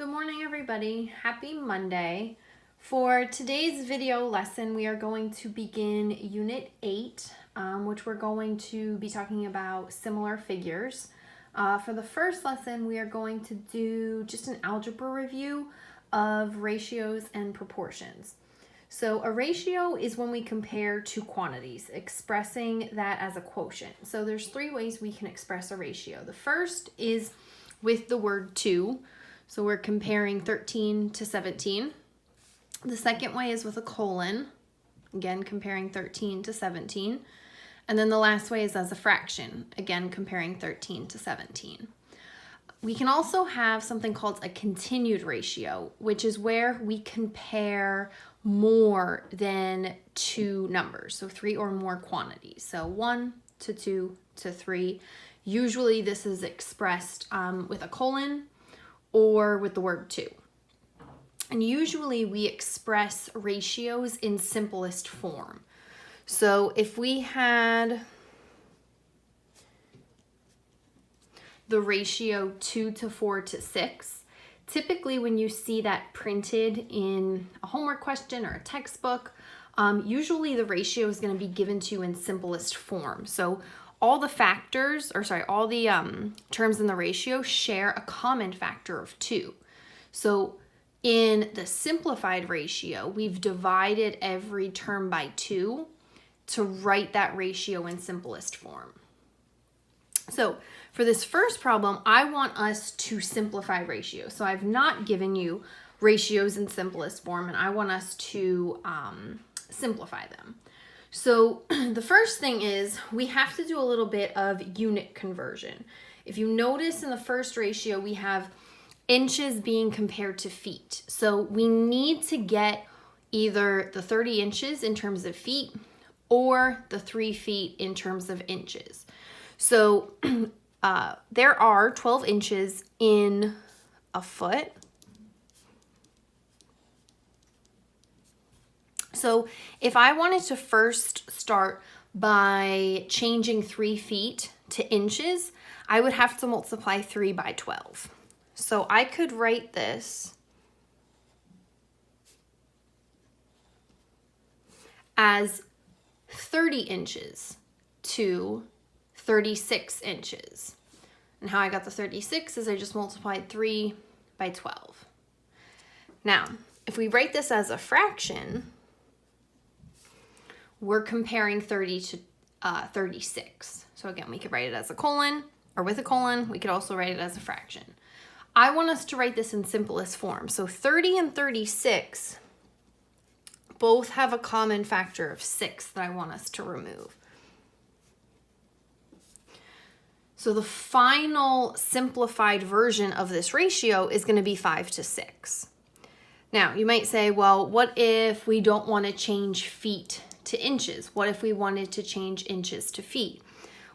Good morning, everybody. Happy Monday. For today's video lesson, we are going to begin Unit 8, which we're going to be talking about similar figures. For the first lesson, we are going to do just an algebra review of ratios and proportions. So a ratio is when we compare two quantities, expressing that as a quotient. So there's three ways we can express a ratio. The first is with the word to. So we're comparing 13 to 17. The second way is with a colon, again comparing 13 to 17. And then the last way is as a fraction, again comparing 13 to 17. We can also have something called a continued ratio, which is where we compare more than two numbers, so three or more quantities. So 1 to 2 to 3. Usually this is expressed with a colon or with the word to. And usually we express ratios in simplest form. So if we had the ratio 2 to 4 to 6, typically when you see that printed in a homework question or a textbook, usually the ratio is going to be given to you in simplest form. So all the factors, all the terms in the ratio share a common factor of 2. So in the simplified ratio, we've divided every term by 2 to write that ratio in simplest form. So for this first problem, I want us to simplify ratios. So I've not given you ratios in simplest form, and I want us to simplify them. So the first thing is we have to do a little bit of unit conversion. If you notice in the first ratio, we have inches being compared to feet. So we need to get either the 30 inches in terms of feet or the 3 feet in terms of inches. So there are 12 inches in a foot. So if I wanted to first start by changing 3 feet to inches, I would have to multiply 3 by 12. So I could write this as 30 inches to 36 inches. And how I got the 36 is I just multiplied 3 by 12. Now, if we write this as a fraction, we're comparing 30 to 36. So again, we could write it as a colon or with a colon. We could also write it as a fraction. I want us to write this in simplest form. So 30 and 36 both have a common factor of 6 that I want us to remove. So the final simplified version of this ratio is going to be 5 to 6. Now, you might say, well, what if we don't want to change feet to inches? What if we wanted to change inches to feet?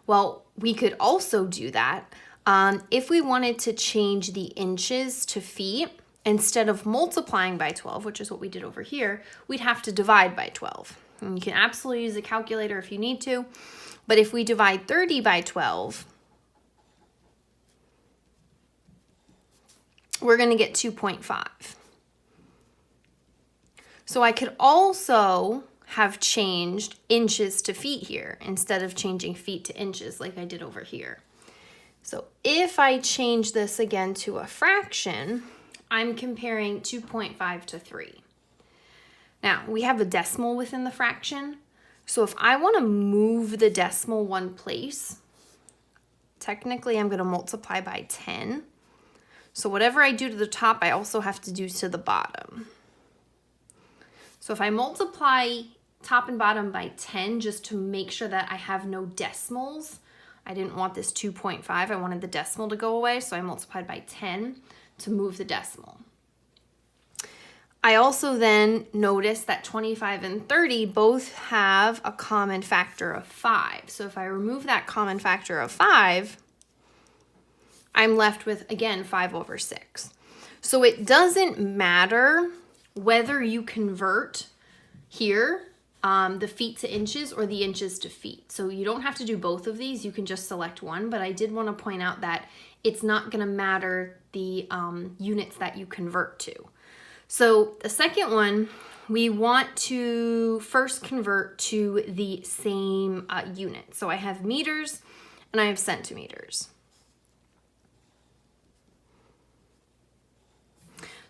Well, we could also do that. If we wanted to change the inches to feet, instead of multiplying by 12, which is what we did over here, we'd have to divide by 12. And you can absolutely use a calculator if you need to. But if we divide 30 by 12, we're going to get 2.5. So I could also have changed inches to feet here instead of changing feet to inches like I did over here. So if I change this again to a fraction, I'm comparing 2.5 to 3. Now, we have a decimal within the fraction. So if I want to move the decimal one place, technically I'm going to multiply by 10. So whatever I do to the top, I also have to do to the bottom. So if I multiply top and bottom by 10 just to make sure that I have no decimals, I didn't want this 2.5, I wanted the decimal to go away, so I multiplied by 10 to move the decimal. I also then noticed that 25 and 30 both have a common factor of 5. So if I remove that common factor of 5, I'm left with, again, 5 over 6. So it doesn't matter whether you convert here the feet to inches or the inches to feet. So you don't have to do both of these. You can just select one, but I did want to point out that it's not going to matter the units that you convert to. So the second one, we want to first convert to the same unit. So I have meters and I have centimeters.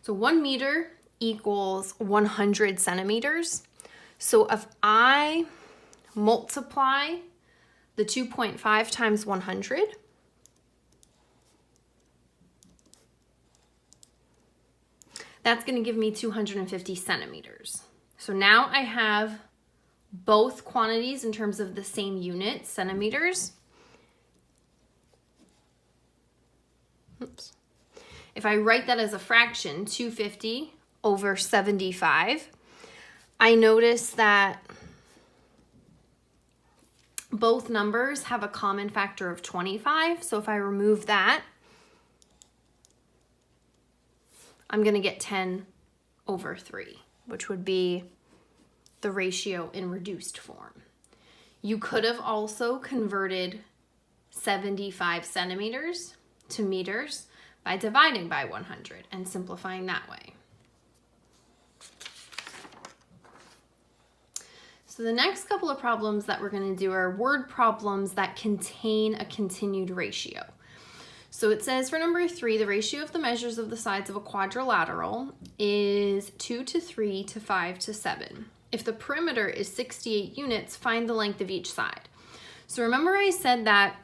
So 1 meter equals 100 centimeters. So if I multiply the 2.5 times 100, that's going to give me 250 centimeters. So now I have both quantities in terms of the same unit, centimeters. Oops. If I write that as a fraction, 250 over 75, I notice that both numbers have a common factor of 25. So if I remove that, I'm going to get 10 over 3, which would be the ratio in reduced form. You could have also converted 75 centimeters to meters by dividing by 100 and simplifying that way. So the next couple of problems that we're going to do are word problems that contain a continued ratio. So it says for number 3, the ratio of the measures of the sides of a quadrilateral is 2 to 3 to 5 to 7. If the perimeter is 68 units, find the length of each side. So remember I said that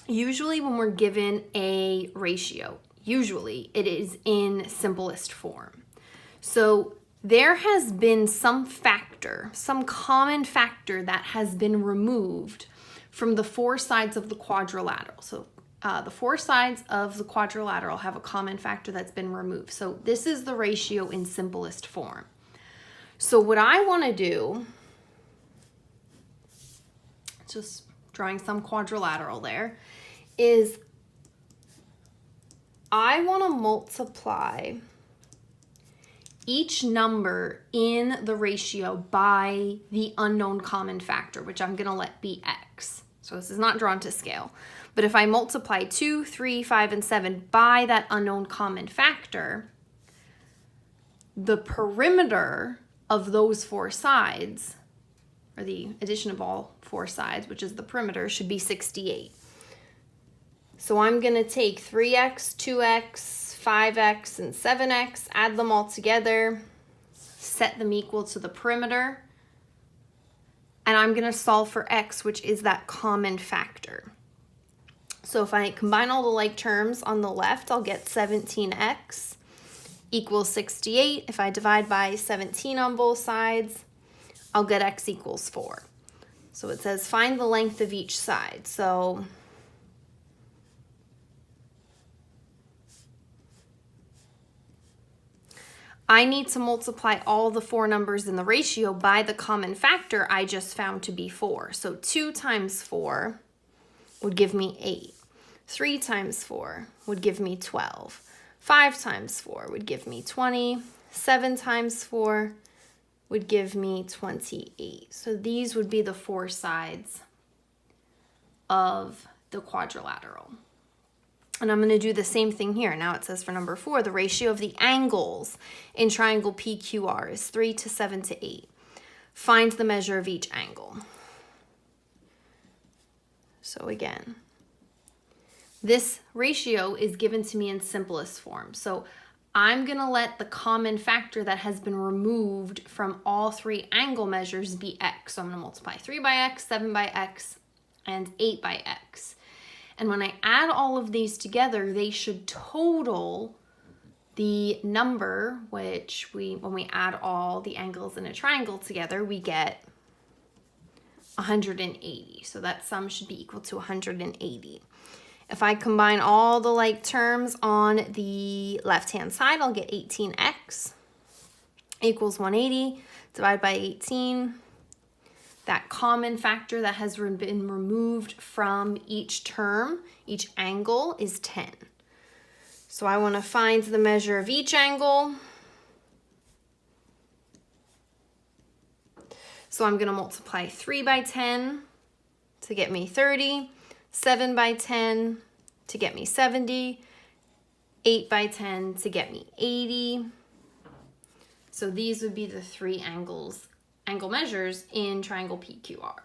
usually when we're given a ratio, usually it is in simplest form. So there has been some factor, some common factor that has been removed from the 4 sides of the quadrilateral. So the 4 sides of the quadrilateral have a common factor that's been removed. So this is the ratio in simplest form. So what I want to do, just drawing some quadrilateral there, is I want to multiply each number in the ratio by the unknown common factor, which I'm going to let be x. So this is not drawn to scale. But if I multiply 2, 3, 5, and 7 by that unknown common factor, the perimeter of those 4 sides, or the addition of all 4 sides, which is the perimeter, should be 68. So I'm going to take 3x, 2x, 5x, and 7x, add them all together, set them equal to the perimeter, and I'm going to solve for x, which is that common factor. So if I combine all the like terms on the left, I'll get 17x equals 68. If I divide by 17 on both sides, I'll get x equals 4. So it says find the length of each side. So I need to multiply all the 4 numbers in the ratio by the common factor I just found to be 4. So 2 times 4 would give me 8. 3 times 4 would give me 12. 5 times 4 would give me 20. 7 times 4 would give me 28. So these would be the 4 sides of the quadrilateral. And I'm going to do the same thing here. Now it says for number 4, the ratio of the angles in triangle PQR is 3 to 7 to 8. Find the measure of each angle. So again, this ratio is given to me in simplest form. So I'm going to let the common factor that has been removed from all 3 angle measures be x. So I'm going to multiply 3 by x, 7 by x, and 8 by x. And when I add all of these together, they should total the number, which when we add all the angles in a triangle together, we get 180. So that sum should be equal to 180. If I combine all the like terms on the left-hand side, I'll get 18x equals 180. Divide by 18. That common factor that has been removed from each term, each angle, is 10. So I want to find the measure of each angle. So I'm gonna multiply 3 by 10 to get me 30, 7 by 10 to get me 70, 8 by 10 to get me 80. So these would be the three angle measures in triangle PQR.